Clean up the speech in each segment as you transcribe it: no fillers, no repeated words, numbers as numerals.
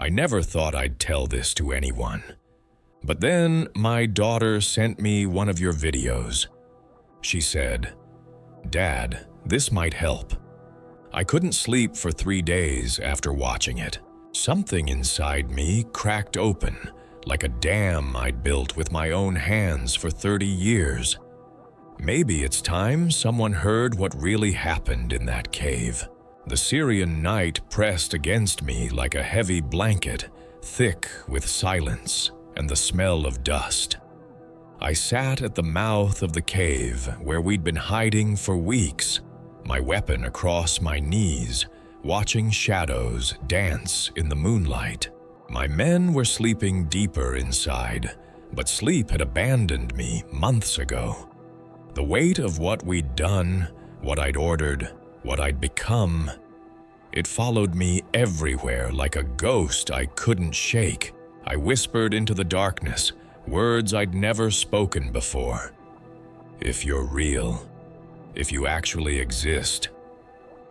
I never thought I'd tell this to anyone. But then my daughter sent me one of your videos. She said, "Dad, this might help." I couldn't sleep for 3 days after watching it. Something inside me cracked open, like a dam I'd built with my own hands for 30 years. Maybe it's time someone heard what really happened in that cave. The Syrian night pressed against me like a heavy blanket, thick with silence and the smell of dust. I sat at the mouth of the cave where we'd been hiding for weeks, my weapon across my knees, watching shadows dance in the moonlight. My men were sleeping deeper inside, but sleep had abandoned me months ago. The weight of what we'd done, what I'd ordered, what I'd become, it followed me everywhere like a ghost I couldn't shake. I whispered into the darkness, words I'd never spoken before. If you're real, if you actually exist,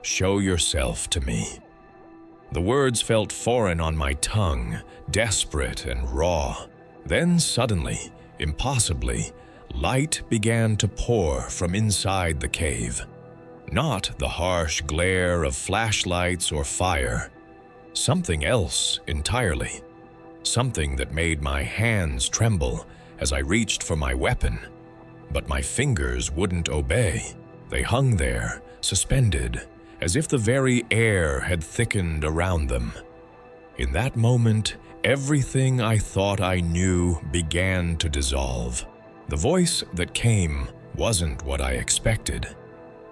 show yourself to me. The words felt foreign on my tongue, desperate and raw. Then suddenly, impossibly, light began to pour from inside the cave. Not the harsh glare of flashlights or fire. Something else entirely. Something that made my hands tremble as I reached for my weapon. But my fingers wouldn't obey. They hung there, suspended, as if the very air had thickened around them. In that moment, everything I thought I knew began to dissolve. The voice that came wasn't what I expected.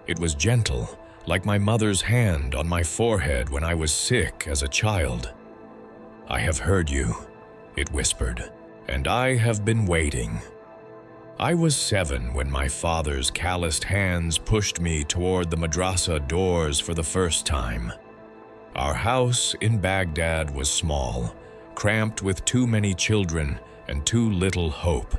It was gentle, like my mother's hand on my forehead when I was sick as a child. "I have heard you," it whispered, "and I have been waiting." I was 7 when my father's calloused hands pushed me toward the madrasa doors for the first time. Our house in Baghdad was small, cramped with too many children and too little hope.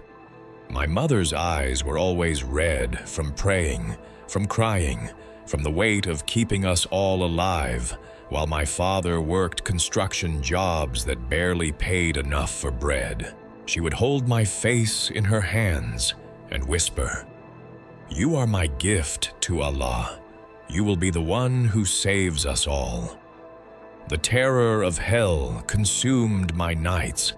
My mother's eyes were always red from praying, from crying, from the weight of keeping us all alive, while my father worked construction jobs that barely paid enough for bread. She would hold my face in her hands and whisper, "You are my gift to Allah. You will be the one who saves us all." The terror of hell consumed my nights.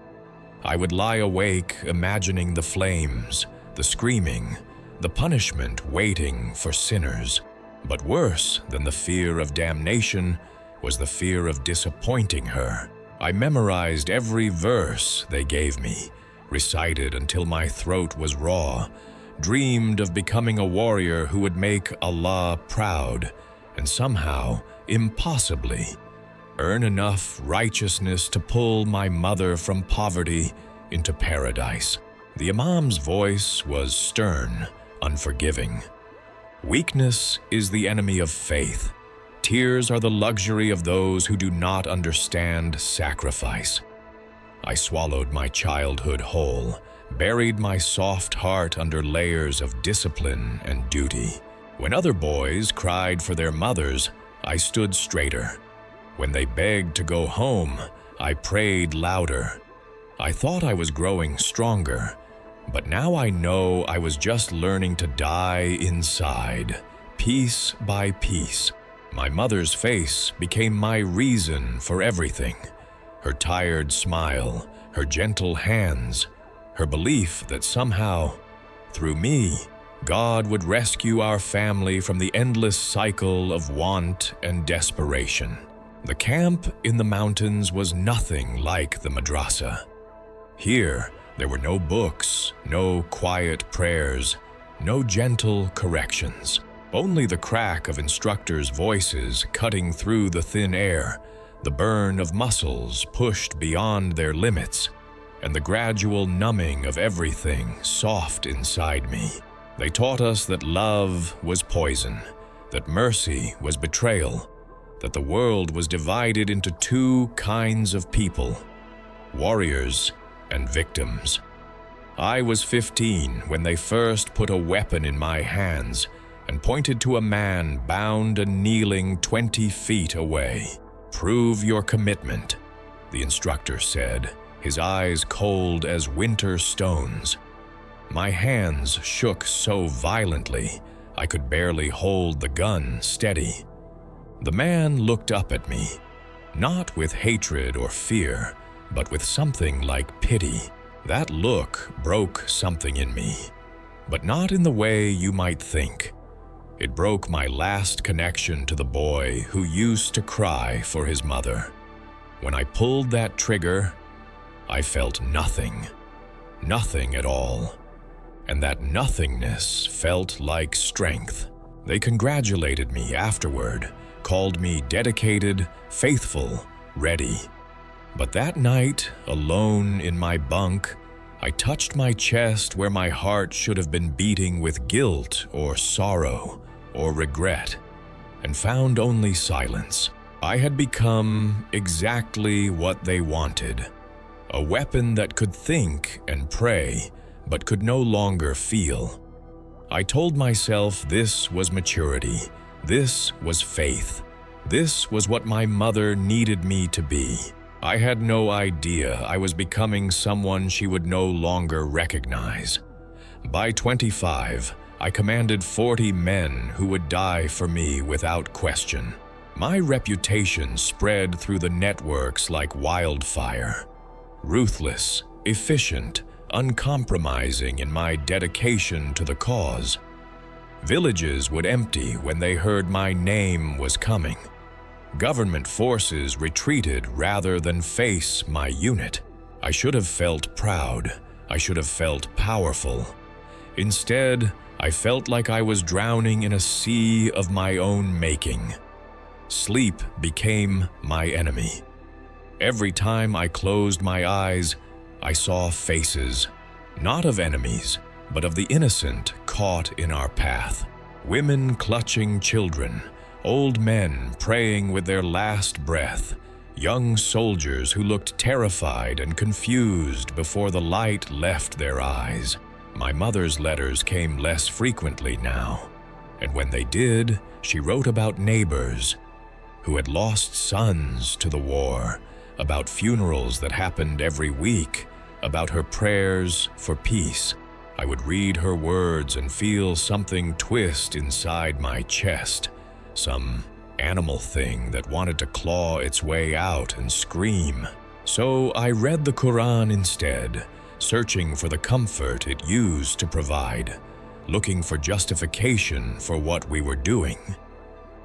I would lie awake imagining the flames, the screaming, the punishment waiting for sinners. But worse than the fear of damnation was the fear of disappointing her. I memorized every verse they gave me, recited until my throat was raw, dreamed of becoming a warrior who would make Allah proud, and somehow, impossibly, earn enough righteousness to pull my mother from poverty into paradise. The Imam's voice was stern, unforgiving. "Weakness is the enemy of faith. Tears are the luxury of those who do not understand sacrifice." I swallowed my childhood whole, buried my soft heart under layers of discipline and duty. When other boys cried for their mothers, I stood straighter. When they begged to go home, I prayed louder. I thought I was growing stronger, but now I know I was just learning to die inside, piece by piece. My mother's face became my reason for everything. Her tired smile, her gentle hands, her belief that somehow, through me, God would rescue our family from the endless cycle of want and desperation. The camp in the mountains was nothing like the madrasa. Here, there were no books, no quiet prayers, no gentle corrections. Only the crack of instructors' voices cutting through the thin air, the burn of muscles pushed beyond their limits, and the gradual numbing of everything soft inside me. They taught us that love was poison, that mercy was betrayal, that the world was divided into 2 kinds of people, warriors and victims. I was 15 when they first put a weapon in my hands and pointed to a man bound and kneeling 20 feet away. "Prove your commitment. the instructor said, his eyes cold as winter stones. My hands shook so violently I could barely hold the gun steady. The man looked up at me, not with hatred or fear, but with something like pity. That look broke something in me, but not in the way you might think. It broke my last connection to the boy who used to cry for his mother. When I pulled that trigger, I felt nothing, nothing at all. And that nothingness felt like strength. They congratulated me afterward, called me dedicated, faithful, ready. But that night, alone in my bunk, I touched my chest where my heart should have been beating with guilt or sorrow or regret, and found only silence. I had become exactly what they wanted, a weapon that could think and pray, but could no longer feel. I told myself this was maturity, this was faith, this was what my mother needed me to be. I had no idea I was becoming someone she would no longer recognize. By 25, I commanded 40 men who would die for me without question. My reputation spread through the networks like wildfire. Ruthless, efficient, uncompromising in my dedication to the cause. Villages would empty when they heard my name was coming. Government forces retreated rather than face my unit. I should have felt proud. I should have felt powerful. Instead, I felt like I was drowning in a sea of my own making. Sleep became my enemy. Every time I closed my eyes, I saw faces, not of enemies, but of the innocent caught in our path. Women clutching children, old men praying with their last breath, young soldiers who looked terrified and confused before the light left their eyes. My mother's letters came less frequently now, and when they did, she wrote about neighbors who had lost sons to the war, about funerals that happened every week, about her prayers for peace. I would read her words and feel something twist inside my chest, some animal thing that wanted to claw its way out and scream. So I read the Quran instead, searching for the comfort it used to provide, looking for justification for what we were doing.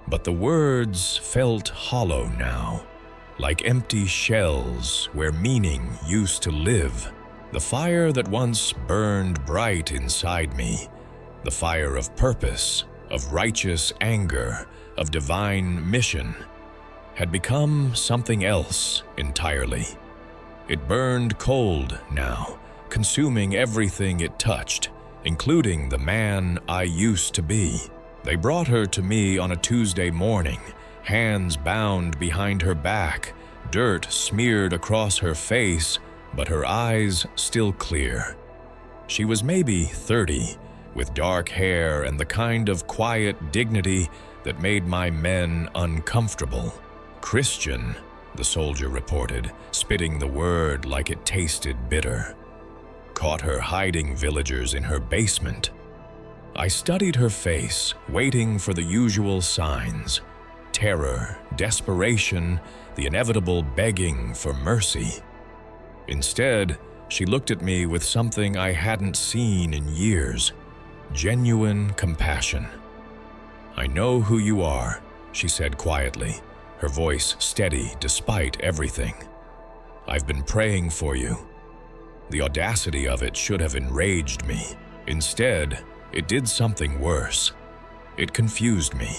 But the words felt hollow now, like empty shells where meaning used to live. The fire that once burned bright inside me, the fire of purpose, of righteous anger, of divine mission, had become something else entirely. It burned cold now, consuming everything it touched, including the man I used to be. They brought her to me on a Tuesday morning, hands bound behind her back, dirt smeared across her face, but her eyes still clear. She was maybe 30, with dark hair and the kind of quiet dignity that made my men uncomfortable. Christian, the soldier reported, spitting the word like it tasted bitter. Caught her hiding villagers in her basement. I studied her face, waiting for the usual signs: terror, desperation, the inevitable begging for mercy. Instead, she looked at me with something I hadn't seen in years: genuine compassion. "I know who you are," she said quietly, her voice steady despite everything. "I've been praying for you." The audacity of it should have enraged me. Instead, it did something worse. It confused me.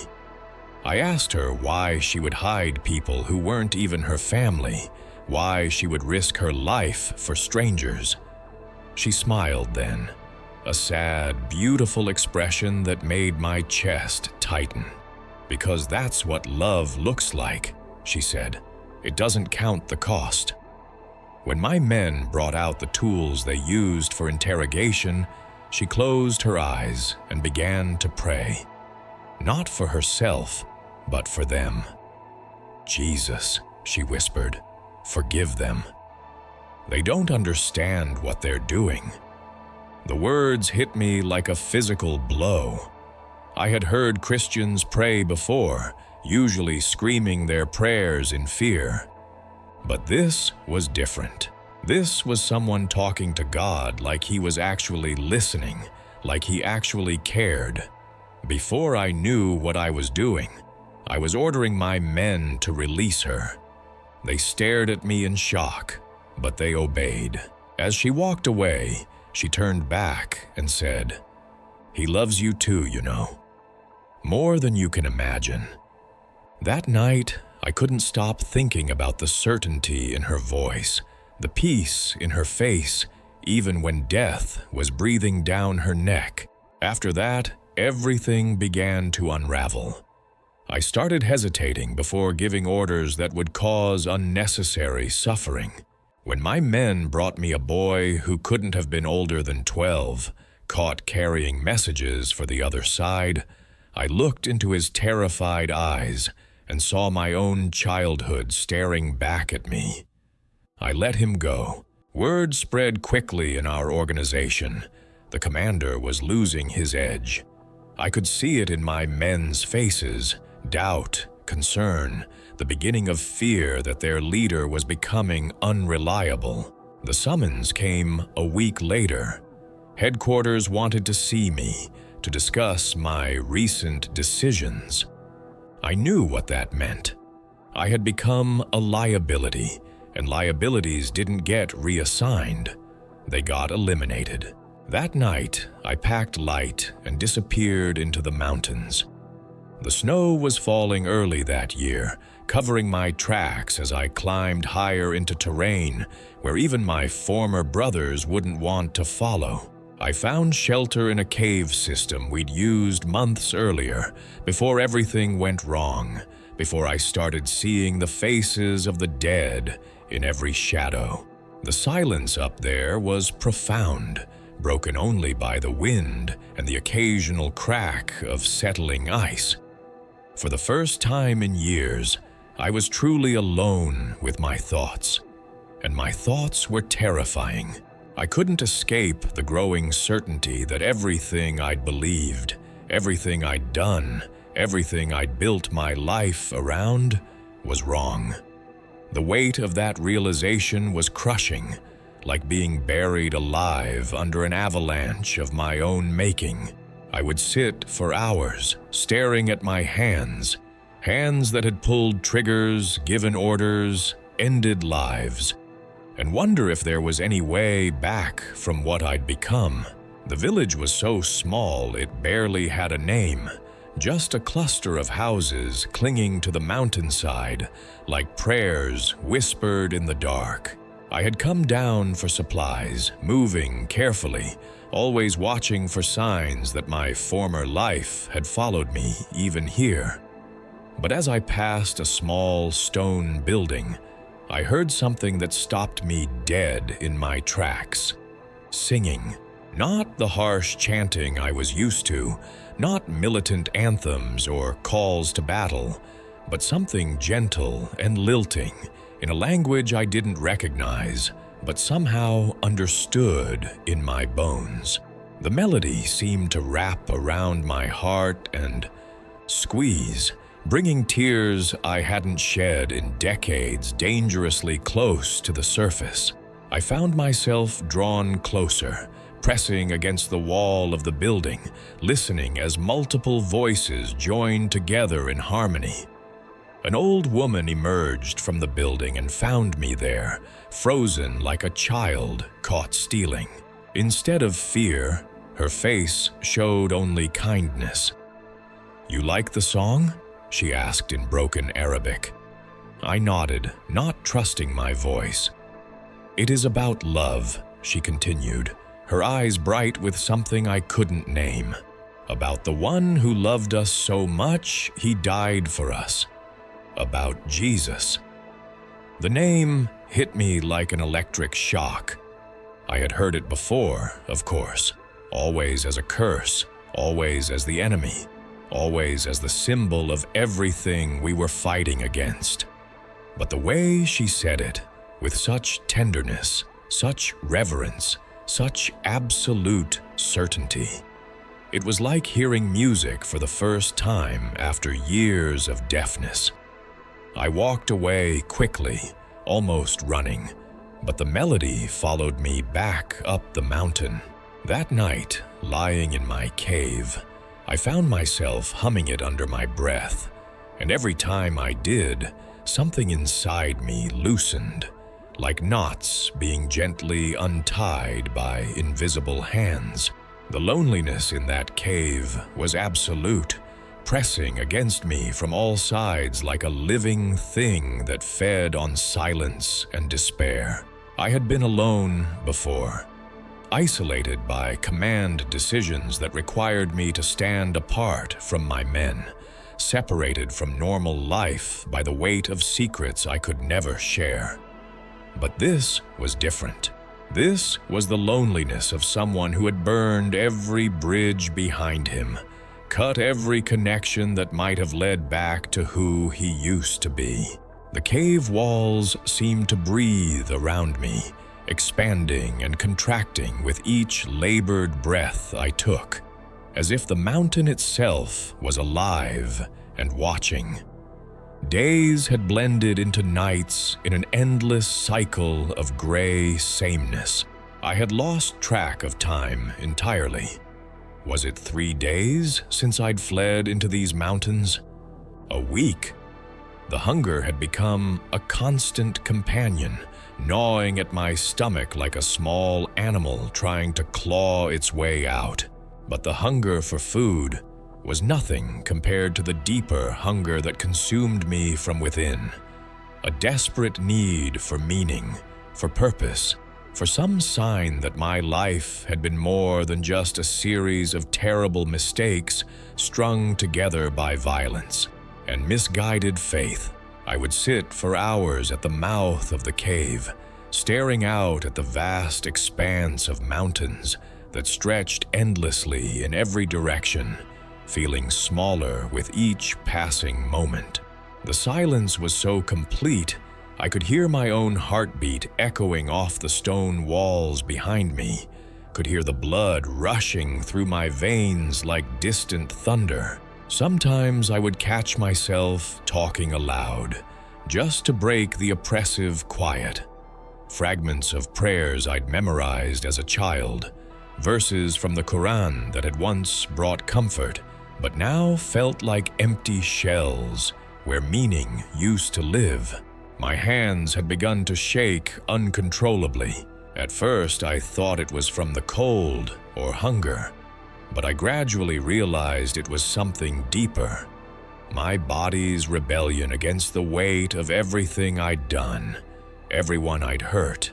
I asked her why she would hide people who weren't even her family, why she would risk her life for strangers. She smiled then, a sad, beautiful expression that made my chest tighten. "Because that's what love looks like," she said. "It doesn't count the cost." When my men brought out the tools they used for interrogation, she closed her eyes and began to pray. Not for herself, but for them. "Jesus," she whispered, Forgive them. They don't understand what they're doing. The words hit me like a physical blow. I had heard Christians pray before, usually screaming their prayers in fear. But this was different. This was someone talking to God like he was actually listening, like he actually cared. Before I knew what I was doing, I was ordering my men to release her. They stared at me in shock, but they obeyed. As she walked away, she turned back and said, "He loves you too, you know. More than you can imagine." That night, I couldn't stop thinking about the certainty in her voice, the peace in her face, even when death was breathing down her neck. After that, everything began to unravel. I started hesitating before giving orders that would cause unnecessary suffering. When my men brought me a boy who couldn't have been older than 12, caught carrying messages for the other side, I looked into his terrified eyes and saw my own childhood staring back at me. I let him go. Word spread quickly in our organization. The commander was losing his edge. I could see it in my men's faces, doubt, concern, the beginning of fear that their leader was becoming unreliable. The summons came a week later. Headquarters wanted to see me, to discuss my recent decisions. I knew what that meant. I had become a liability, and liabilities didn't get reassigned. They got eliminated. That night, I packed light and disappeared into the mountains. The snow was falling early that year, covering my tracks as I climbed higher into terrain where even my former brothers wouldn't want to follow. I found shelter in a cave system we'd used months earlier, before everything went wrong, before I started seeing the faces of the dead in every shadow. The silence up there was profound, broken only by the wind and the occasional crack of settling ice. For the first time in years, I was truly alone with my thoughts, and my thoughts were terrifying. I couldn't escape the growing certainty that everything I'd believed, everything I'd done, everything I'd built my life around was wrong. The weight of that realization was crushing, like being buried alive under an avalanche of my own making. I would sit for hours, staring at my hands that had pulled triggers, given orders, ended lives, and wonder if there was any way back from what I'd become. The village was so small it barely had a name, just a cluster of houses clinging to the mountainside, like prayers whispered in the dark. I had come down for supplies, moving carefully, always watching for signs that my former life had followed me even here. But as I passed a small stone building, I heard something that stopped me dead in my tracks. Singing. Not the harsh chanting I was used to, not militant anthems or calls to battle, but something gentle and lilting in a language I didn't recognize, but somehow understood in my bones. The melody seemed to wrap around my heart and squeeze, bringing tears I hadn't shed in decades dangerously close to the surface. I found myself drawn closer, pressing against the wall of the building, listening as multiple voices joined together in harmony. An old woman emerged from the building and found me there, frozen like a child caught stealing. Instead of fear, her face showed only kindness. "You like the song?" she asked in broken Arabic. I nodded, not trusting my voice. "It is about love," she continued, her eyes bright with something I couldn't name. "About the one who loved us so much, he died for us. About Jesus." The name hit me like an electric shock. I had heard it before, of course, always as a curse, always as the enemy, always as the symbol of everything we were fighting against. But the way she said it, with such tenderness, such reverence, such absolute certainty. It was like hearing music for the first time after years of deafness. I walked away quickly, almost running, but the melody followed me back up the mountain. That night, lying in my cave, I found myself humming it under my breath, and every time I did, something inside me loosened, like knots being gently untied by invisible hands. The loneliness in that cave was absolute, pressing against me from all sides like a living thing that fed on silence and despair. I had been alone before, isolated by command decisions that required me to stand apart from my men, separated from normal life by the weight of secrets I could never share. But this was different. This was the loneliness of someone who had burned every bridge behind him, cut every connection that might have led back to who he used to be. The cave walls seemed to breathe around me, expanding and contracting with each labored breath I took, as if the mountain itself was alive and watching. Days had blended into nights in an endless cycle of gray sameness. I had lost track of time entirely. Was it 3 days since I'd fled into these mountains? A week? The hunger had become a constant companion, gnawing at my stomach like a small animal trying to claw its way out. But the hunger for food was nothing compared to the deeper hunger that consumed me from within. A desperate need for meaning, for purpose, for some sign that my life had been more than just a series of terrible mistakes strung together by violence and misguided faith. I would sit for hours at the mouth of the cave, staring out at the vast expanse of mountains that stretched endlessly in every direction, feeling smaller with each passing moment. The silence was so complete, I could hear my own heartbeat echoing off the stone walls behind me, could hear the blood rushing through my veins like distant thunder. Sometimes I would catch myself talking aloud, just to break the oppressive quiet. Fragments of prayers I'd memorized as a child, verses from the Quran that had once brought comfort, but now felt like empty shells where meaning used to live. My hands had begun to shake uncontrollably. At first, I thought it was from the cold or hunger, but I gradually realized it was something deeper. My body's rebellion against the weight of everything I'd done, everyone I'd hurt,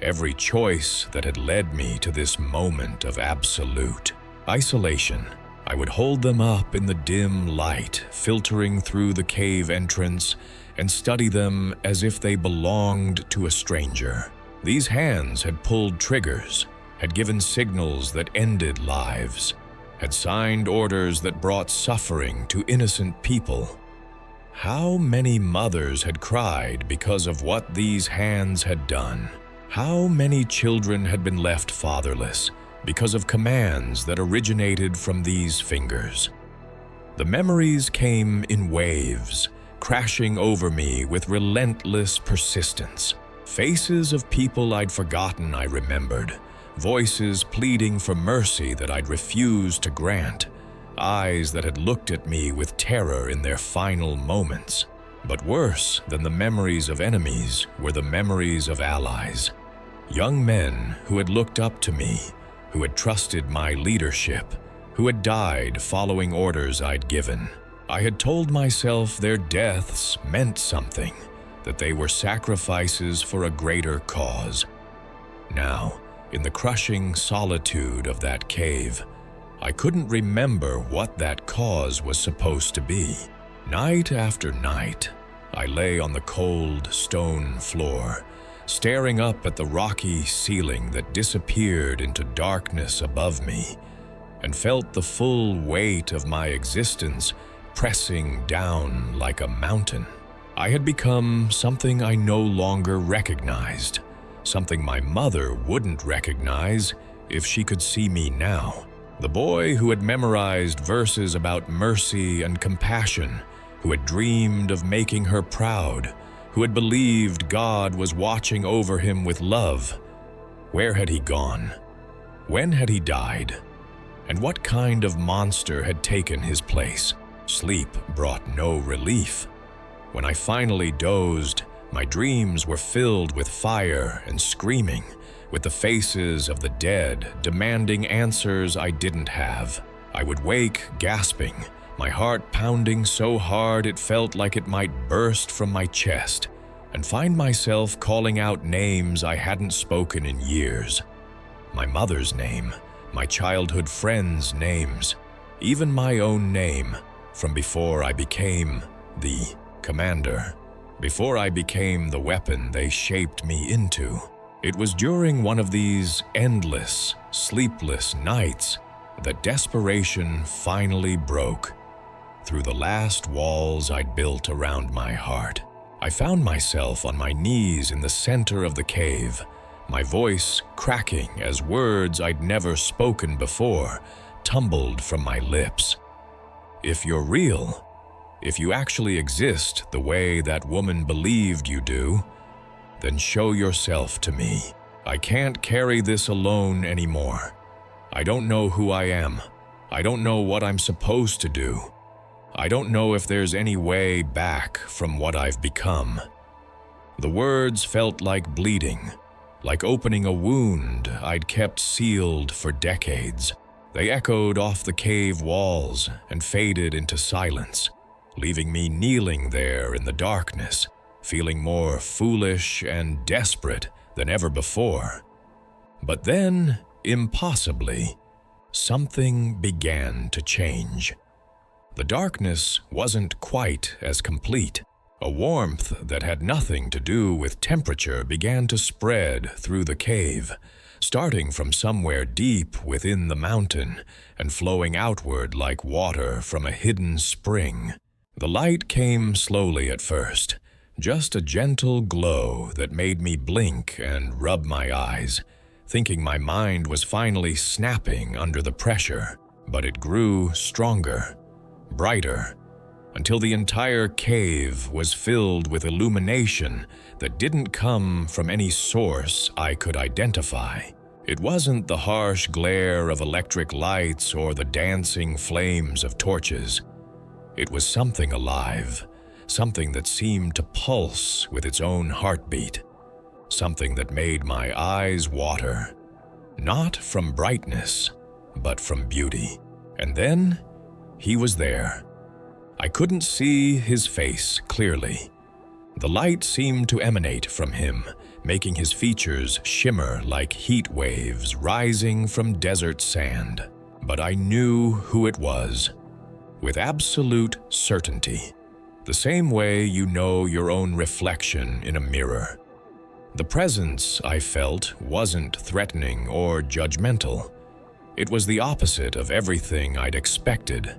every choice that had led me to this moment of absolute isolation. I would hold them up in the dim light, filtering through the cave entrance, and study them as if they belonged to a stranger. These hands had pulled triggers, had given signals that ended lives, had signed orders that brought suffering to innocent people. How many mothers had cried because of what these hands had done? How many children had been left fatherless because of commands that originated from these fingers? The memories came in waves, crashing over me with relentless persistence. Faces of people I'd forgotten I remembered, voices pleading for mercy that I'd refused to grant, eyes that had looked at me with terror in their final moments. But worse than the memories of enemies were the memories of allies. Young men who had looked up to me, who had trusted my leadership, who had died following orders I'd given. I had told myself their deaths meant something, that they were sacrifices for a greater cause. Now, in the crushing solitude of that cave, I couldn't remember what that cause was supposed to be. Night after night, I lay on the cold stone floor, staring up at the rocky ceiling that disappeared into darkness above me, and felt the full weight of my existence pressing down like a mountain. I had become something I no longer recognized, something my mother wouldn't recognize if she could see me now. The boy who had memorized verses about mercy and compassion, who had dreamed of making her proud, who had believed God was watching over him with love. Where had he gone? When had he died? And what kind of monster had taken his place? Sleep brought no relief. When I finally dozed, my dreams were filled with fire and screaming, with the faces of the dead demanding answers I didn't have. I would wake gasping, my heart pounding so hard it felt like it might burst from my chest, and find myself calling out names I hadn't spoken in years. My mother's name, my childhood friends' names, even my own name, from before I became the commander, before I became the weapon they shaped me into. It was during one of these endless, sleepless nights that desperation finally broke through the last walls I'd built around my heart. I found myself on my knees in the center of the cave, my voice cracking as words I'd never spoken before tumbled from my lips. If you're real, if you actually exist the way that woman believed you do, then show yourself to me. I can't carry this alone anymore. I don't know who I am. I don't know what I'm supposed to do. I don't know if there's any way back from what I've become. The words felt like bleeding, like opening a wound I'd kept sealed for decades. They echoed off the cave walls and faded into silence, leaving me kneeling there in the darkness, feeling more foolish and desperate than ever before. But then, impossibly, something began to change. The darkness wasn't quite as complete. A warmth that had nothing to do with temperature began to spread through the cave, starting from somewhere deep within the mountain and flowing outward like water from a hidden spring. The light came slowly at first, just a gentle glow that made me blink and rub my eyes, thinking my mind was finally snapping under the pressure. But it grew stronger, brighter, until the entire cave was filled with illumination that didn't come from any source I could identify. It wasn't the harsh glare of electric lights or the dancing flames of torches. It was something alive, something that seemed to pulse with its own heartbeat, something that made my eyes water, not from brightness, but from beauty. And then, he was there. I couldn't see his face clearly. The light seemed to emanate from him, making his features shimmer like heat waves rising from desert sand. But I knew who it was, with absolute certainty, the same way you know your own reflection in a mirror. The presence I felt wasn't threatening or judgmental. It was the opposite of everything I'd expected.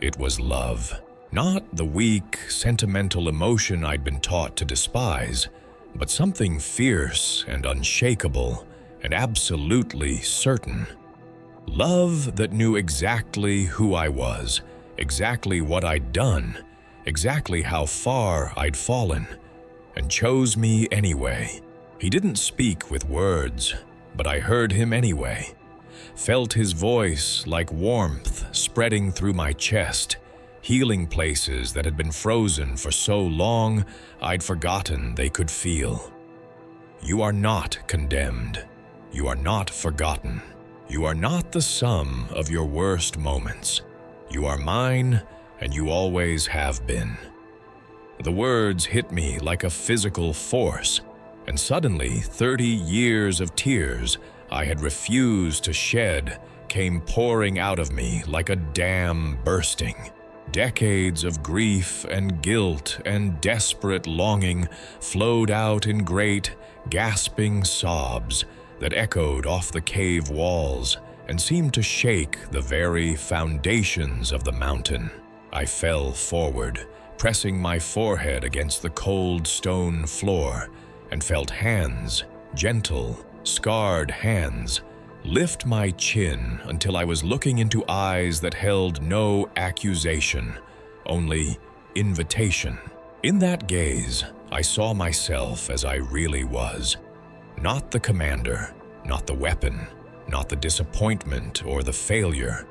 It was love. Not the weak, sentimental emotion I'd been taught to despise, but something fierce and unshakable and absolutely certain. Love that knew exactly who I was, exactly what I'd done, exactly how far I'd fallen, and chose me anyway. He didn't speak with words, but I heard him anyway. Felt his voice like warmth spreading through my chest, healing places that had been frozen for so long I'd forgotten they could feel. You are not condemned. You are not forgotten. You are not the sum of your worst moments. You are mine, and you always have been. The words hit me like a physical force, and suddenly 30 years of tears I had refused to shed came pouring out of me like a dam bursting. Decades of grief and guilt and desperate longing flowed out in great, gasping sobs that echoed off the cave walls and seemed to shake the very foundations of the mountain. I fell forward, pressing my forehead against the cold stone floor, and felt hands, gentle, scarred hands, lift my chin until I was looking into eyes that held no accusation, only invitation. In that gaze, I saw myself as I really was. Not the commander, not the weapon, not the disappointment or the failure,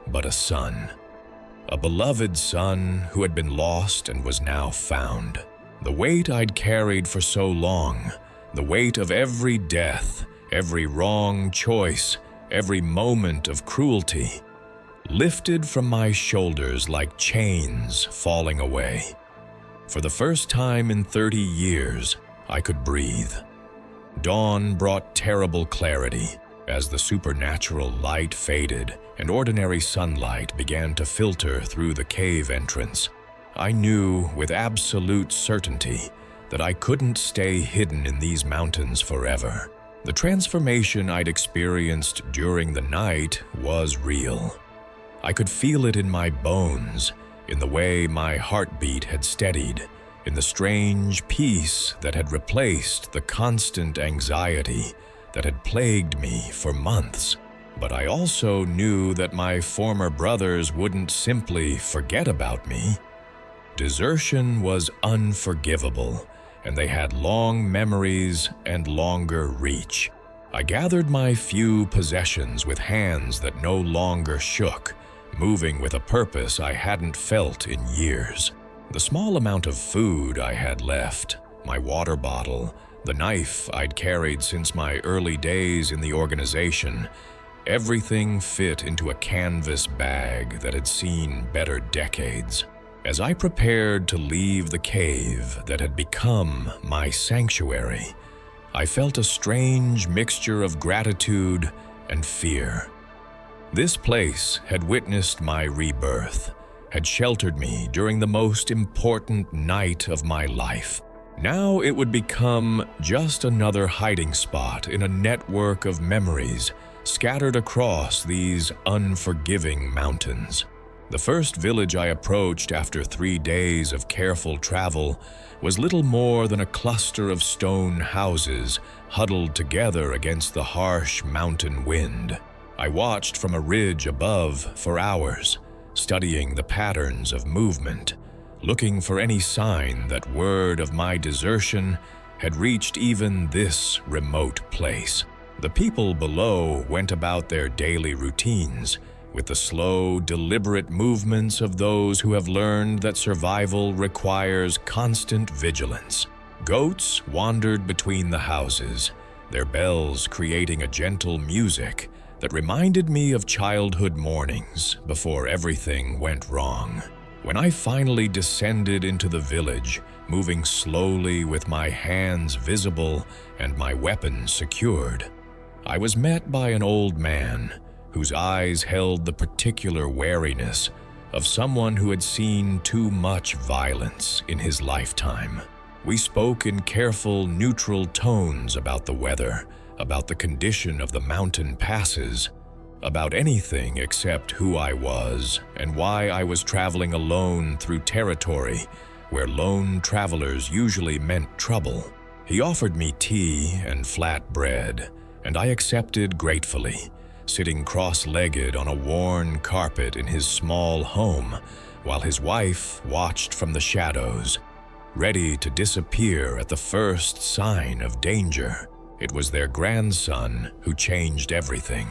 but a son. A beloved son who had been lost and was now found. The weight I'd carried for so long, the weight of every death, every wrong choice, every moment of cruelty, lifted from my shoulders like chains falling away. For the first time in 30 years, I could breathe. Dawn brought terrible clarity as the supernatural light faded and ordinary sunlight began to filter through the cave entrance. I knew with absolute certainty that I couldn't stay hidden in these mountains forever. The transformation I'd experienced during the night was real. I could feel it in my bones, in the way my heartbeat had steadied, in the strange peace that had replaced the constant anxiety that had plagued me for months. But I also knew that my former brothers wouldn't simply forget about me. Desertion was unforgivable, and they had long memories and longer reach. I gathered my few possessions with hands that no longer shook, moving with a purpose I hadn't felt in years. The small amount of food I had left, my water bottle, the knife I'd carried since my early days in the organization, everything fit into a canvas bag that had seen better decades. As I prepared to leave the cave that had become my sanctuary, I felt a strange mixture of gratitude and fear. This place had witnessed my rebirth, had sheltered me during the most important night of my life. Now it would become just another hiding spot in a network of memories scattered across these unforgiving mountains. The first village I approached after 3 days of careful travel was little more than a cluster of stone houses huddled together against the harsh mountain wind. I watched from a ridge above for hours, studying the patterns of movement, looking for any sign that word of my desertion had reached even this remote place. The people below went about their daily routines, with the slow, deliberate movements of those who have learned that survival requires constant vigilance. Goats wandered between the houses, their bells creating a gentle music that reminded me of childhood mornings before everything went wrong. When I finally descended into the village, moving slowly with my hands visible and my weapon secured, I was met by an old man whose eyes held the particular wariness of someone who had seen too much violence in his lifetime. We spoke in careful, neutral tones about the weather, about the condition of the mountain passes, about anything except who I was and why I was traveling alone through territory where lone travelers usually meant trouble. He offered me tea and flat bread, and I accepted gratefully, sitting cross-legged on a worn carpet in his small home while his wife watched from the shadows, ready to disappear at the first sign of danger. It was their grandson who changed everything.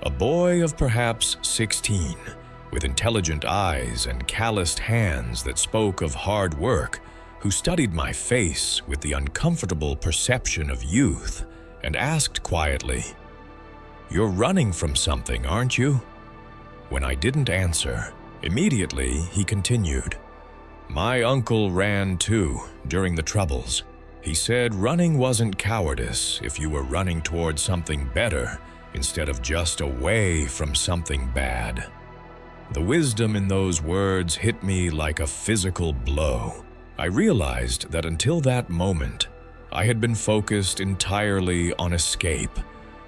A boy of perhaps 16, with intelligent eyes and calloused hands that spoke of hard work, who studied my face with the uncomfortable perception of youth and asked quietly, "You're running from something, aren't you?" When I didn't answer, immediately he continued, "My uncle ran too during the Troubles. He said running wasn't cowardice if you were running towards something better instead of just away from something bad." The wisdom in those words hit me like a physical blow. I realized that until that moment, I had been focused entirely on escape,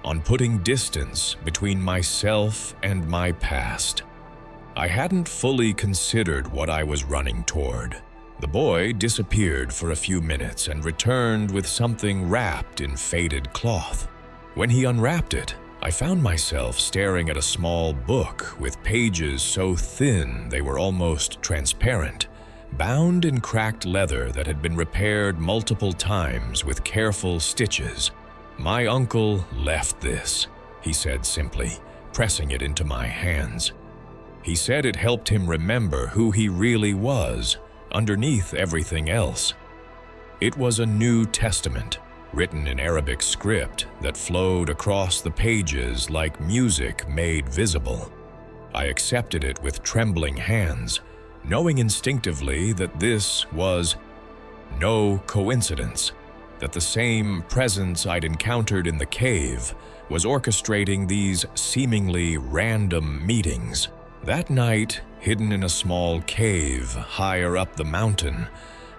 on putting distance between myself and my past. I hadn't fully considered what I was running toward, The boy disappeared for a few minutes and returned with something wrapped in faded cloth. When he unwrapped it, I found myself staring at a small book with pages so thin they were almost transparent, bound in cracked leather that had been repaired multiple times with careful stitches. "My uncle left this," he said simply, pressing it into my hands. He said it helped him remember who he really was, underneath everything else. It was a New Testament, written in Arabic script that flowed across the pages like music made visible. I accepted it with trembling hands, knowing instinctively that this was no coincidence, that the same presence I'd encountered in the cave was orchestrating these seemingly random meetings. That night, hidden in a small cave higher up the mountain,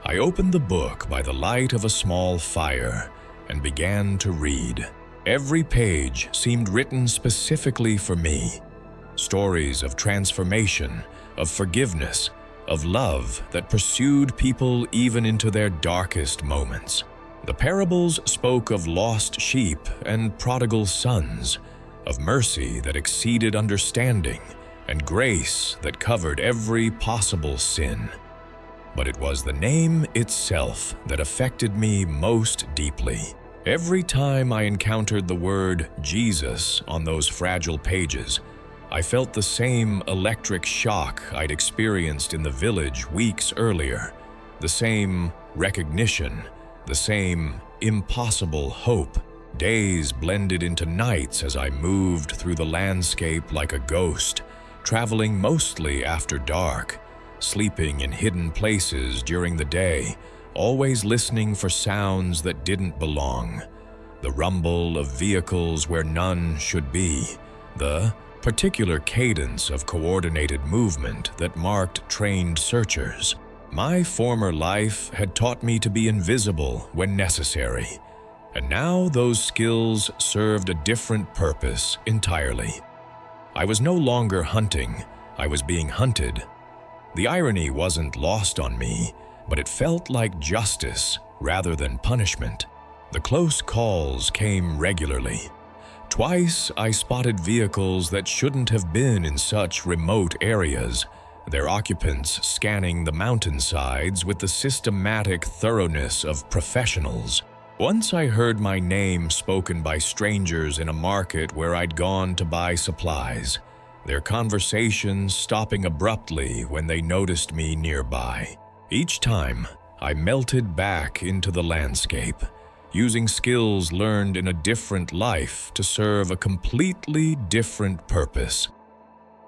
I opened the book by the light of a small fire and began to read. Every page seemed written specifically for me. Stories of transformation, of forgiveness, of love that pursued people even into their darkest moments. The parables spoke of lost sheep and prodigal sons, of mercy that exceeded understanding, and grace that covered every possible sin. But it was the name itself that affected me most deeply. Every time I encountered the word Jesus on those fragile pages, I felt the same electric shock I'd experienced in the village weeks earlier, the same recognition, the same impossible hope. Days blended into nights as I moved through the landscape like a ghost, traveling mostly after dark, sleeping in hidden places during the day, always listening for sounds that didn't belong. The rumble of vehicles where none should be, the particular cadence of coordinated movement that marked trained searchers. My former life had taught me to be invisible when necessary, and now those skills served a different purpose entirely. I was no longer hunting, I was being hunted. The irony wasn't lost on me, but it felt like justice rather than punishment. The close calls came regularly. Twice I spotted vehicles that shouldn't have been in such remote areas, their occupants scanning the mountainsides with the systematic thoroughness of professionals. Once I heard my name spoken by strangers in a market where I'd gone to buy supplies, their conversations stopping abruptly when they noticed me nearby. Each time, I melted back into the landscape, using skills learned in a different life to serve a completely different purpose.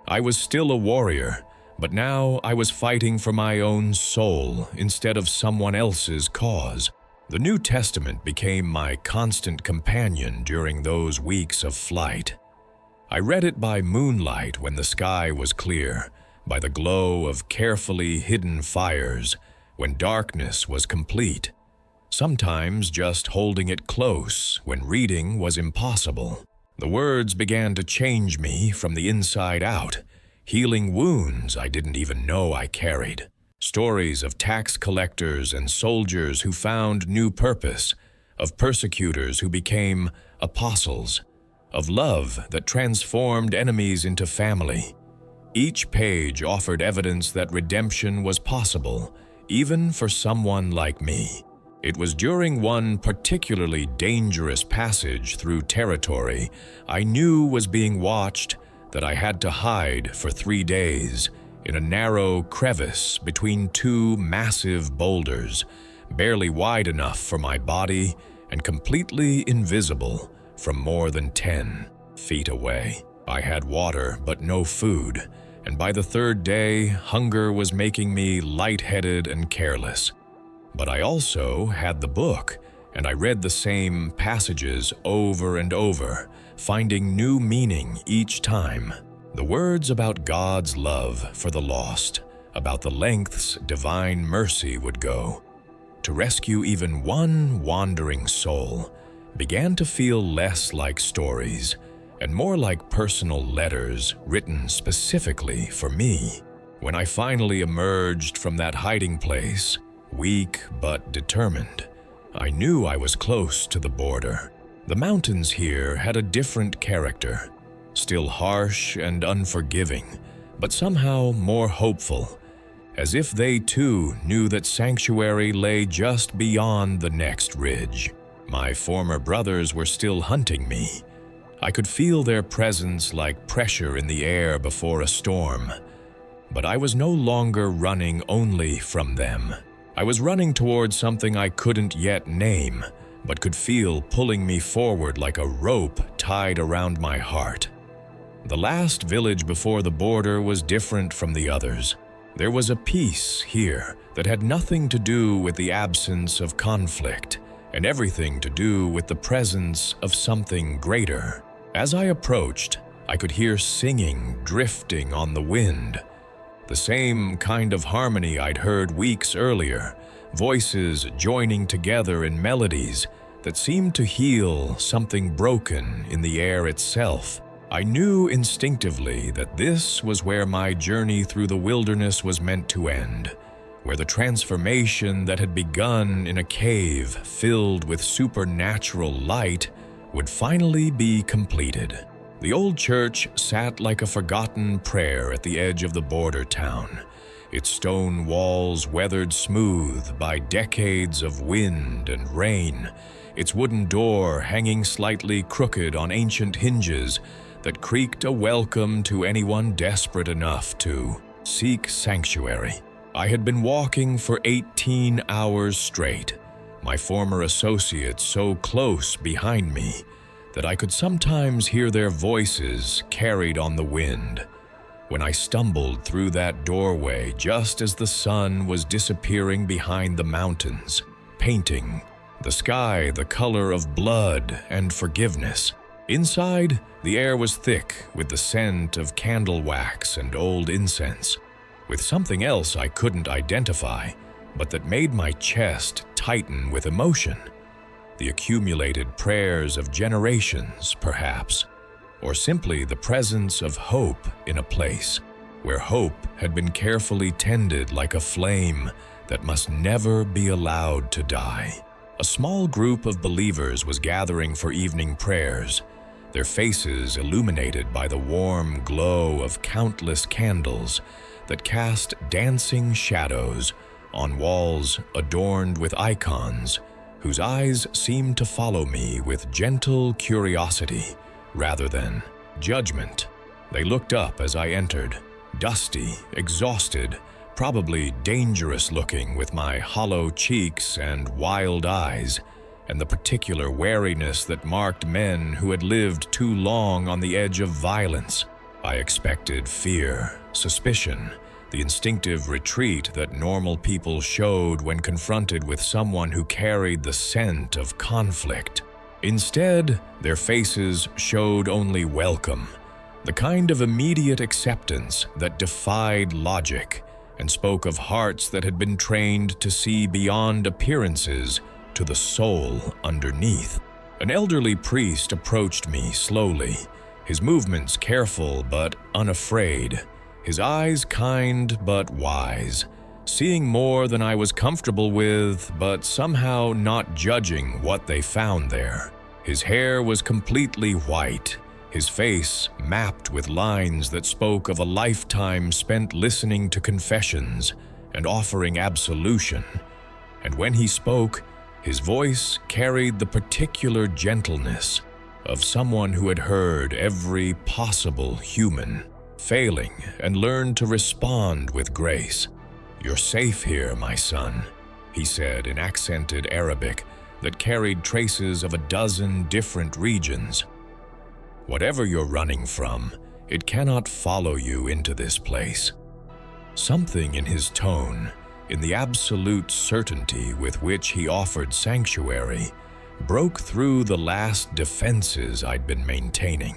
I was still a warrior, but now I was fighting for my own soul instead of someone else's cause. The New Testament became my constant companion during those weeks of flight. I read it by moonlight when the sky was clear, by the glow of carefully hidden fires, when darkness was complete. Sometimes just holding it close when reading was impossible. The words began to change me from the inside out, healing wounds I didn't even know I carried. Stories of tax collectors and soldiers who found new purpose, of persecutors who became apostles, of love that transformed enemies into family. Each page offered evidence that redemption was possible, even for someone like me. It was during one particularly dangerous passage through territory I knew was being watched that I had to hide for 3 days in a narrow crevice between two massive boulders, barely wide enough for my body and completely invisible from more than 10 feet away. I had water but no food, and by the 3rd day, hunger was making me lightheaded and careless. But I also had the book, and I read the same passages over and over, finding new meaning each time. The words about God's love for the lost, about the lengths divine mercy would go to rescue even one wandering soul, began to feel less like stories and more like personal letters written specifically for me. When I finally emerged from that hiding place, weak but determined. I knew I was close to the border. The mountains here had a different character, still harsh and unforgiving, but somehow more hopeful, as if they too knew that sanctuary lay just beyond the next ridge. My former brothers were still hunting me. I could feel their presence like pressure in the air before a storm. But I was no longer running only from them. I was running towards something I couldn't yet name, but could feel pulling me forward like a rope tied around my heart. The last village before the border was different from the others. There was a peace here that had nothing to do with the absence of conflict, and everything to do with the presence of something greater. As I approached, I could hear singing drifting on the wind. The same kind of harmony I'd heard weeks earlier, voices joining together in melodies that seemed to heal something broken in the air itself. I knew instinctively that this was where my journey through the wilderness was meant to end, where the transformation that had begun in a cave filled with supernatural light would finally be completed. The old church sat like a forgotten prayer at the edge of the border town, its stone walls weathered smooth by decades of wind and rain, its wooden door hanging slightly crooked on ancient hinges that creaked a welcome to anyone desperate enough to seek sanctuary. I had been walking for 18 hours straight, my former associates so close behind me that I could sometimes hear their voices carried on the wind. When I stumbled through that doorway just as the sun was disappearing behind the mountains, painting the sky the color of blood and forgiveness. Inside, the air was thick with the scent of candle wax and old incense, with something else I couldn't identify, but that made my chest tighten with emotion. The accumulated prayers of generations, perhaps, or simply the presence of hope in a place where hope had been carefully tended like a flame that must never be allowed to die. A small group of believers was gathering for evening prayers, their faces illuminated by the warm glow of countless candles that cast dancing shadows on walls adorned with icons whose eyes seemed to follow me with gentle curiosity rather than judgment. They looked up as I entered, dusty, exhausted, probably dangerous-looking with my hollow cheeks and wild eyes, and the particular wariness that marked men who had lived too long on the edge of violence. I expected fear, suspicion, the instinctive retreat that normal people showed when confronted with someone who carried the scent of conflict. Instead, their faces showed only welcome, the kind of immediate acceptance that defied logic and spoke of hearts that had been trained to see beyond appearances to the soul underneath. An elderly priest approached me slowly, his movements careful but unafraid, his eyes kind but wise, seeing more than I was comfortable with, but somehow not judging what they found there. His hair was completely white, his face mapped with lines that spoke of a lifetime spent listening to confessions and offering absolution. And when he spoke, his voice carried the particular gentleness of someone who had heard every possible human failing and learned to respond with grace. "You're safe here, my son," he said in accented Arabic that carried traces of a dozen different regions. "Whatever you're running from, it cannot follow you into this place." Something in his tone, in the absolute certainty with which he offered sanctuary, broke through the last defenses I'd been maintaining.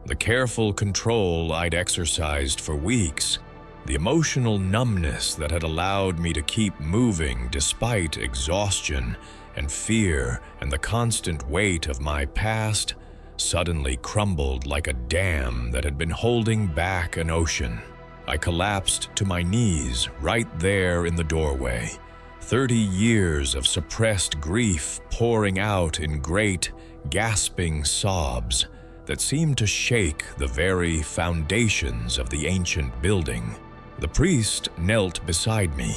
The careful control I'd exercised for weeks, the emotional numbness that had allowed me to keep moving despite exhaustion and fear and the constant weight of my past, suddenly crumbled like a dam that had been holding back an ocean. I collapsed to my knees right there in the doorway, 30 years of suppressed grief pouring out in great, gasping sobs that seemed to shake the very foundations of the ancient building. The priest knelt beside me,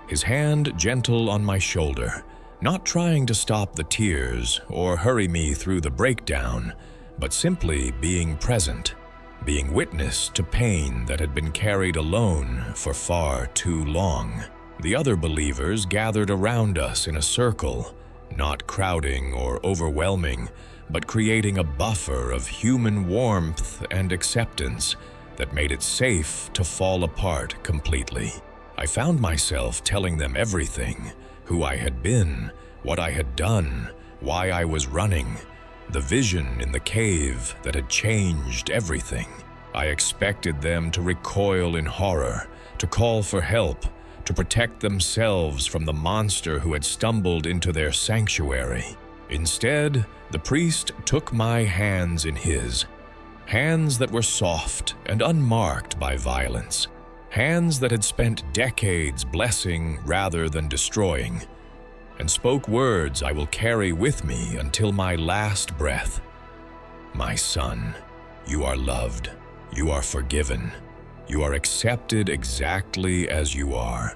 his hand gentle on my shoulder, not trying to stop the tears or hurry me through the breakdown, but simply being present, being witness to pain that had been carried alone for far too long. The other believers gathered around us in a circle, not crowding or overwhelming, but creating a buffer of human warmth and acceptance that made it safe to fall apart completely. I found myself telling them everything: who I had been, what I had done, why I was running, the vision in the cave that had changed everything. I expected them to recoil in horror, to call for help, to protect themselves from the monster who had stumbled into their sanctuary. Instead, the priest took my hands in his, hands that were soft and unmarked by violence, hands that had spent decades blessing rather than destroying, and spoke words I will carry with me until my last breath. My son, you are loved, you are forgiven, you are accepted exactly as you are,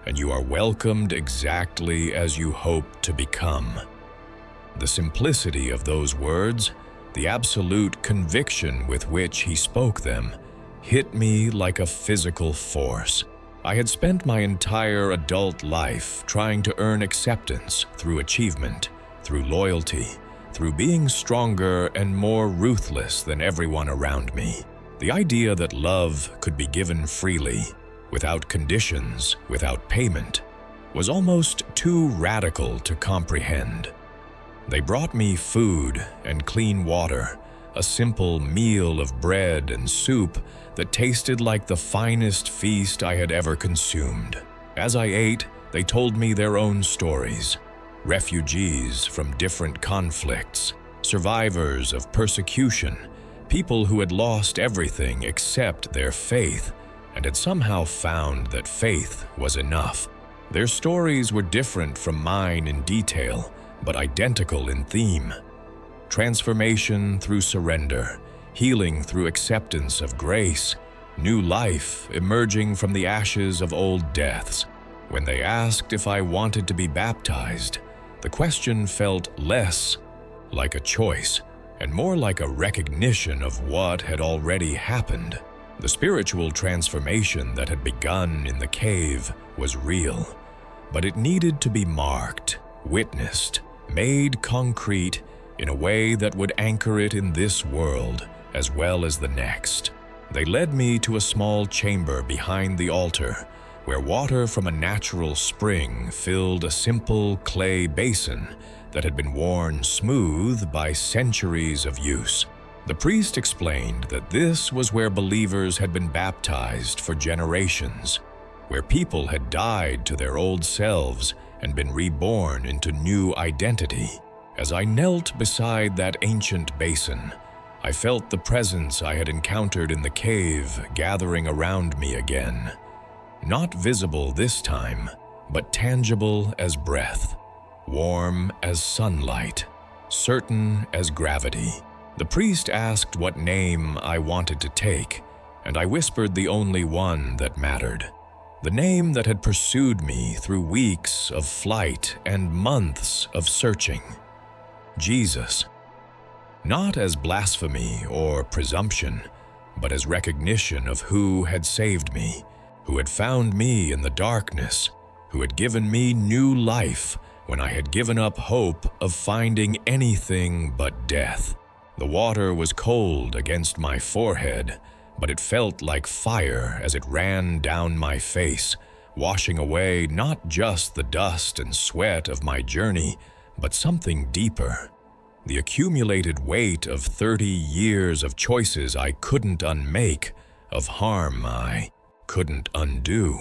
and you are welcomed exactly as you hope to become. The simplicity of those words, the absolute conviction with which he spoke them, hit me like a physical force. I had spent my entire adult life trying to earn acceptance through achievement, through loyalty, through being stronger and more ruthless than everyone around me. The idea that love could be given freely, without conditions, without payment, was almost too radical to comprehend. They brought me food and clean water, a simple meal of bread and soup that tasted like the finest feast I had ever consumed. As I ate, they told me their own stories: refugees from different conflicts, survivors of persecution, people who had lost everything except their faith and had somehow found that faith was enough. Their stories were different from mine in detail, but identical in theme. Transformation through surrender, healing through acceptance of grace, new life emerging from the ashes of old deaths. When they asked if I wanted to be baptized, the question felt less like a choice and more like a recognition of what had already happened. The spiritual transformation that had begun in the cave was real, but it needed to be marked, witnessed, made concrete in a way that would anchor it in this world as well as the next. They led me to a small chamber behind the altar, where water from a natural spring filled a simple clay basin that had been worn smooth by centuries of use. The priest explained that this was where believers had been baptized for generations, where people had died to their old selves and been reborn into new identity. As I knelt beside that ancient basin, I felt the presence I had encountered in the cave gathering around me again. Not visible this time, but tangible as breath, warm as sunlight, certain as gravity. The priest asked what name I wanted to take, and I whispered the only one that mattered. The name that had pursued me through weeks of flight and months of searching: Jesus. Not as blasphemy or presumption, but as recognition of who had saved me, who had found me in the darkness, who had given me new life when I had given up hope of finding anything but death. The water was cold against my forehead, but it felt like fire as it ran down my face, washing away not just the dust and sweat of my journey, but something deeper. The accumulated weight of 30 years of choices I couldn't unmake, of harm I couldn't undo,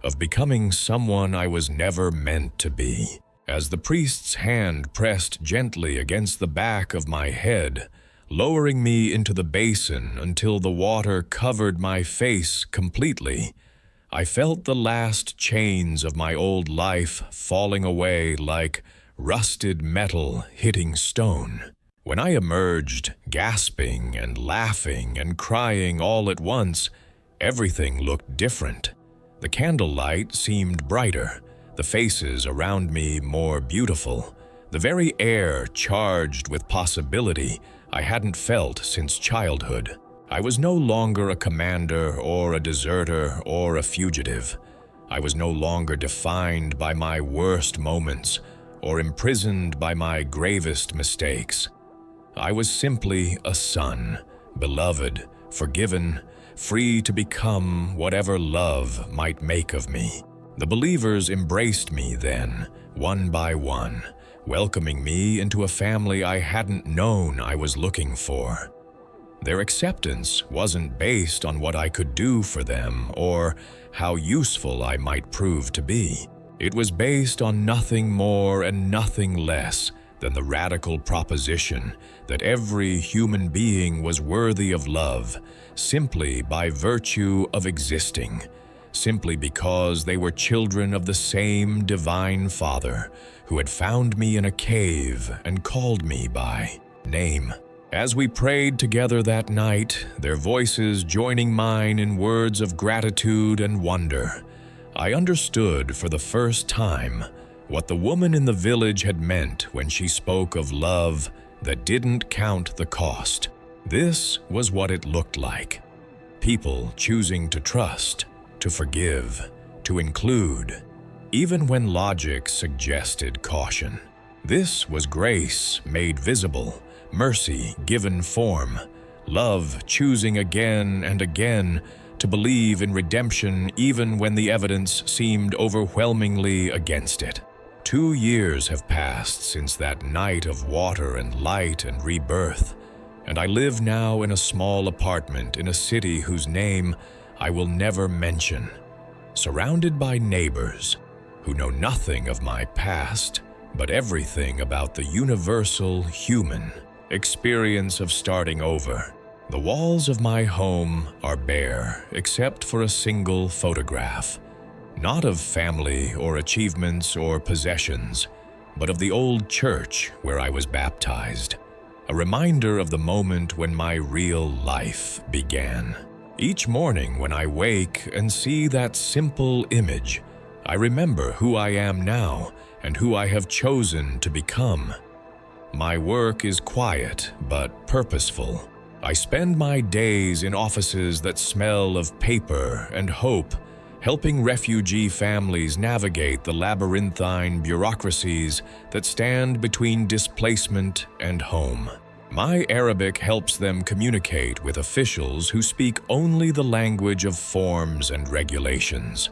of becoming someone I was never meant to be. As the priest's hand pressed gently against the back of my head, lowering me into the basin until the water covered my face completely, I felt the last chains of my old life falling away like rusted metal hitting stone. When I emerged, gasping and laughing and crying all at once, everything looked different. The candlelight seemed brighter, the faces around me more beautiful, the very air charged with possibility I hadn't felt since childhood. I was no longer a commander or a deserter or a fugitive. I was no longer defined by my worst moments or imprisoned by my gravest mistakes. I was simply a son, beloved, forgiven, free to become whatever love might make of me. The believers embraced me then, one by one, welcoming me into a family I hadn't known I was looking for. Their acceptance wasn't based on what I could do for them or how useful I might prove to be. It was based on nothing more and nothing less than the radical proposition that every human being was worthy of love simply by virtue of existing, simply because they were children of the same divine Father who had found me in a cave and called me by name. As we prayed together that night, their voices joining mine in words of gratitude and wonder, I understood for the first time what the woman in the village had meant when she spoke of love that didn't count the cost. This was what it looked like. People choosing to trust, to forgive, to include, even when logic suggested caution. This was grace made visible, mercy given form, love choosing again and again to believe in redemption even when the evidence seemed overwhelmingly against it. 2 years have passed since that night of water and light and rebirth, and I live now in a small apartment in a city whose name I will never mention, surrounded by neighbors who know nothing of my past, but everything about the universal human experience of starting over. The walls of my home are bare except for a single photograph, not of family or achievements or possessions, but of the old church where I was baptized, a reminder of the moment when my real life began. Each morning when I wake and see that simple image, I remember who I am now and who I have chosen to become. My work is quiet but purposeful. I spend my days in offices that smell of paper and hope, helping refugee families navigate the labyrinthine bureaucracies that stand between displacement and home. My Arabic helps them communicate with officials who speak only the language of forms and regulations.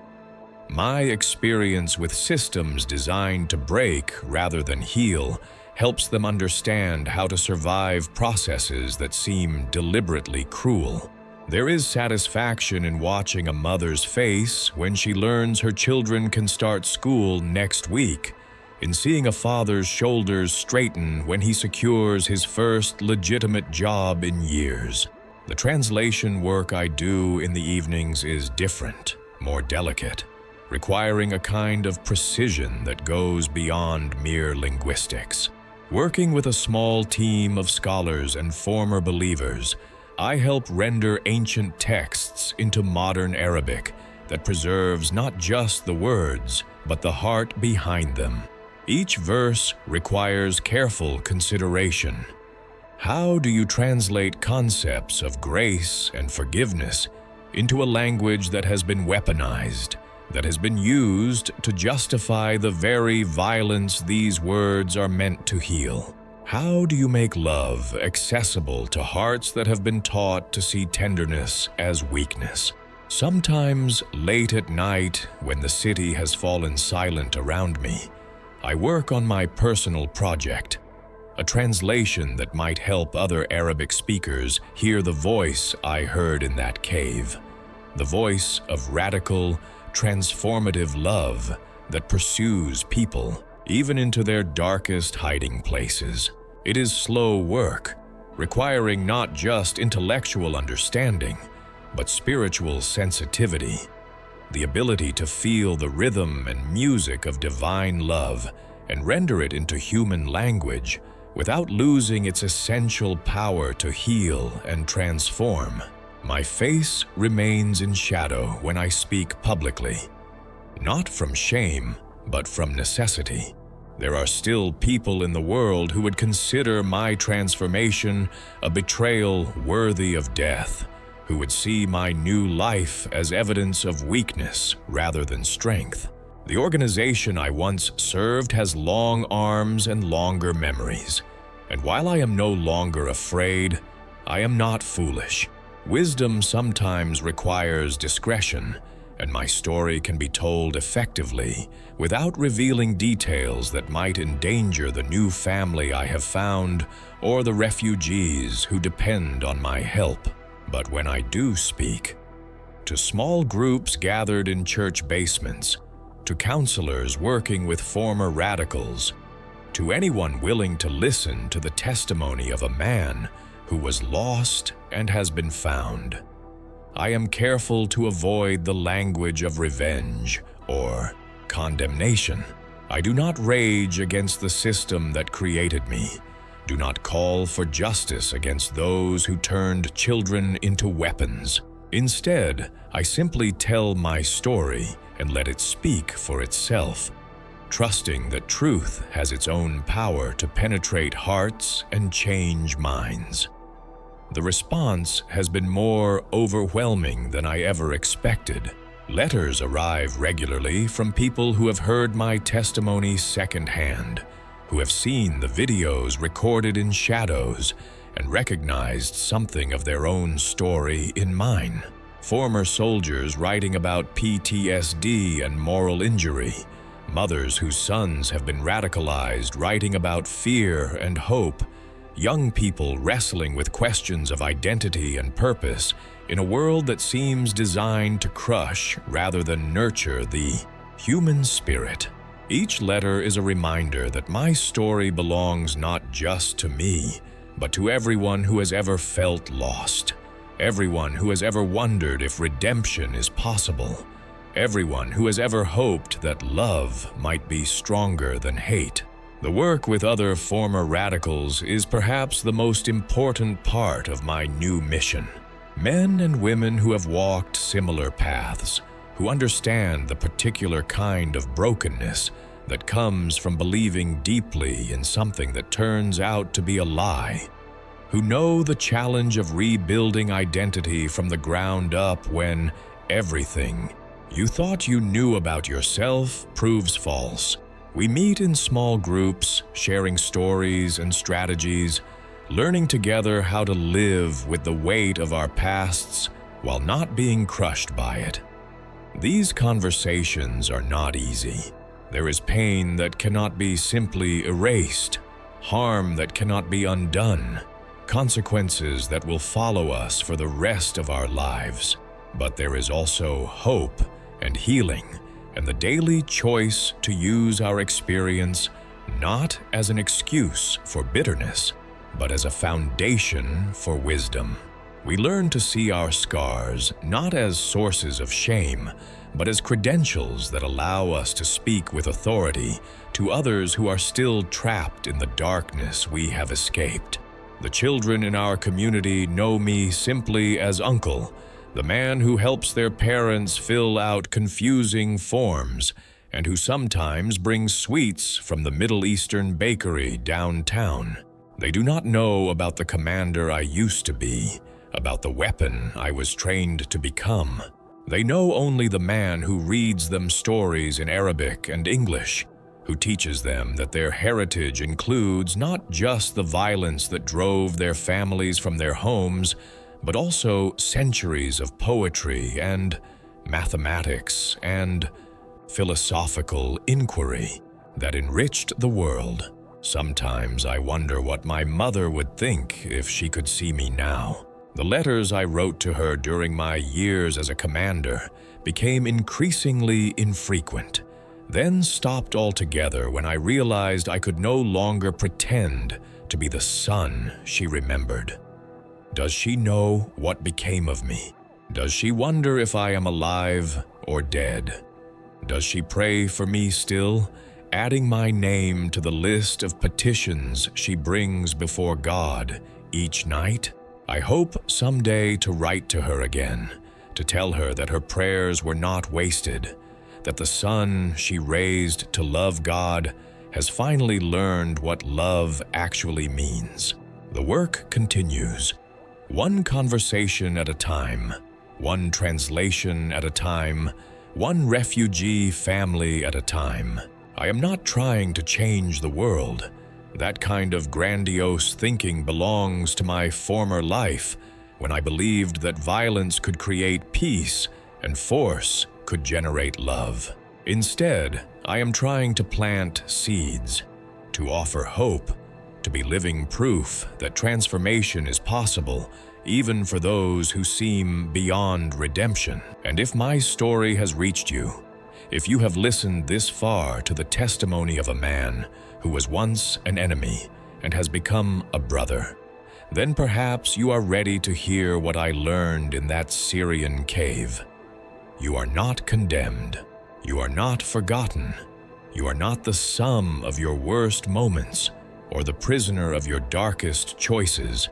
My experience with systems designed to break rather than heal helps them understand how to survive processes that seem deliberately cruel. There is satisfaction in watching a mother's face when she learns her children can start school next week, in seeing a father's shoulders straighten when he secures his first legitimate job in years. The translation work I do in the evenings is different, more delicate, requiring a kind of precision that goes beyond mere linguistics. Working with a small team of scholars and former believers, I help render ancient texts into modern Arabic that preserves not just the words, but the heart behind them. Each verse requires careful consideration. How do you translate concepts of grace and forgiveness into a language that has been weaponized, that has been used to justify the very violence these words are meant to heal? How do you make love accessible to hearts that have been taught to see tenderness as weakness? Sometimes late at night, when the city has fallen silent around me, I work on my personal project, a translation that might help other Arabic speakers hear the voice I heard in that cave, the voice of radical, transformative love that pursues people even into their darkest hiding places. It is slow work, requiring not just intellectual understanding, but spiritual sensitivity. the ability to feel the rhythm and music of divine love and render it into human language without losing its essential power to heal and transform. My face remains in shadow when I speak publicly, not from shame, but from necessity. There are still people in the world who would consider my transformation a betrayal worthy of death, who would see my new life as evidence of weakness rather than strength. The organization I once served has long arms and longer memories, and while I am no longer afraid, I am not foolish. Wisdom sometimes requires discretion, and my story can be told effectively without revealing details that might endanger the new family I have found or the refugees who depend on my help. But when I do speak, to small groups gathered in church basements, to counselors working with former radicals, to anyone willing to listen to the testimony of a man who was lost and has been found, I am careful to avoid the language of revenge or condemnation. I do not rage against the system that created me, do not call for justice against those who turned children into weapons. Instead, I simply tell my story and let it speak for itself, trusting that truth has its own power to penetrate hearts and change minds. The response has been more overwhelming than I ever expected. Letters arrive regularly from people who have heard my testimony secondhand, who have seen the videos recorded in shadows and recognized something of their own story in mine. Former soldiers writing about PTSD and moral injury, mothers whose sons have been radicalized writing about fear and hope, young people wrestling with questions of identity and purpose in a world that seems designed to crush rather than nurture the human spirit. Each letter is a reminder that my story belongs not just to me, but to everyone who has ever felt lost, everyone who has ever wondered if redemption is possible, everyone who has ever hoped that love might be stronger than hate. The work with other former radicals is perhaps the most important part of my new mission. Men and women who have walked similar paths, who understand the particular kind of brokenness that comes from believing deeply in something that turns out to be a lie, who know the challenge of rebuilding identity from the ground up when everything you thought you knew about yourself proves false. We meet in small groups, sharing stories and strategies, learning together how to live with the weight of our pasts while not being crushed by it. These conversations are not easy. There is pain that cannot be simply erased, harm that cannot be undone, consequences that will follow us for the rest of our lives. But there is also hope and healing, and the daily choice to use our experience not as an excuse for bitterness, but as a foundation for wisdom. We learn to see our scars not as sources of shame, but as credentials that allow us to speak with authority to others who are still trapped in the darkness we have escaped. The children in our community know me simply as Uncle, the man who helps their parents fill out confusing forms and who sometimes brings sweets from the Middle Eastern bakery downtown. They do not know about the commander I used to be, about the weapon I was trained to become. They know only the man who reads them stories in Arabic and English, who teaches them that their heritage includes not just the violence that drove their families from their homes, but also centuries of poetry and mathematics and philosophical inquiry that enriched the world. Sometimes I wonder what my mother would think if she could see me now. The letters I wrote to her during my years as a commander became increasingly infrequent, then stopped altogether when I realized I could no longer pretend to be the son she remembered. Does she know what became of me? Does she wonder if I am alive or dead? Does she pray for me still, adding my name to the list of petitions she brings before God each night? I hope someday to write to her again, to tell her that her prayers were not wasted, that the son she raised to love God has finally learned what love actually means. The work continues, one conversation at a time, one translation at a time, one refugee family at a time. I am not trying to change the world. That kind of grandiose thinking belongs to my former life, when I believed that violence could create peace and force could generate love. Instead, I am trying to plant seeds, to offer hope, to be living proof that transformation is possible, even for those who seem beyond redemption. And if my story has reached you, if you have listened this far to the testimony of a man who was once an enemy and has become a brother, then perhaps you are ready to hear what I learned in that Syrian cave. You are not condemned. You are not forgotten. You are not the sum of your worst moments or the prisoner of your darkest choices.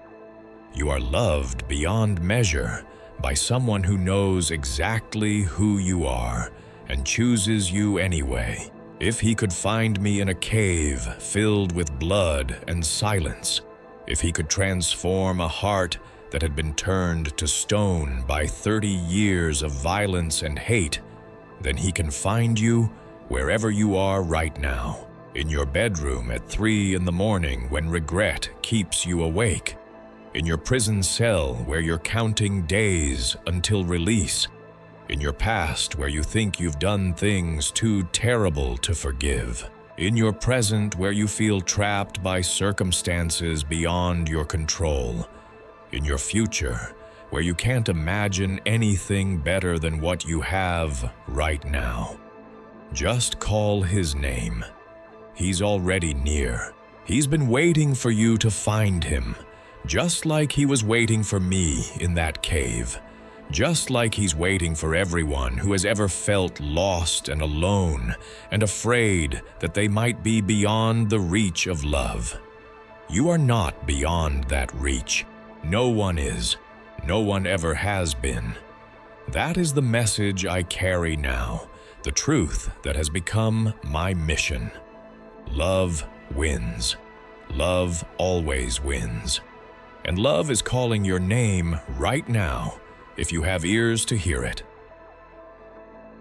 You are loved beyond measure by someone who knows exactly who you are and chooses you anyway. If he could find me in a cave filled with blood and silence, if he could transform a heart that had been turned to stone by 30 years of violence and hate, then he can find you wherever you are right now, in your bedroom at 3 in the morning when regret keeps you awake, in your prison cell where you're counting days until release, in your past where you think you've done things too terrible to forgive, in your present where you feel trapped by circumstances beyond your control, in your future where you can't imagine anything better than what you have right now. Just call his name. He's already near. He's been waiting for you to find him, just like he was waiting for me in that cave, just like he's waiting for everyone who has ever felt lost and alone and afraid that they might be beyond the reach of love. You are not beyond that reach. No one is. No one ever has been. That is the message I carry now, the truth that has become my mission. Love wins. Love always wins. And love is calling your name right now, if you have ears to hear it.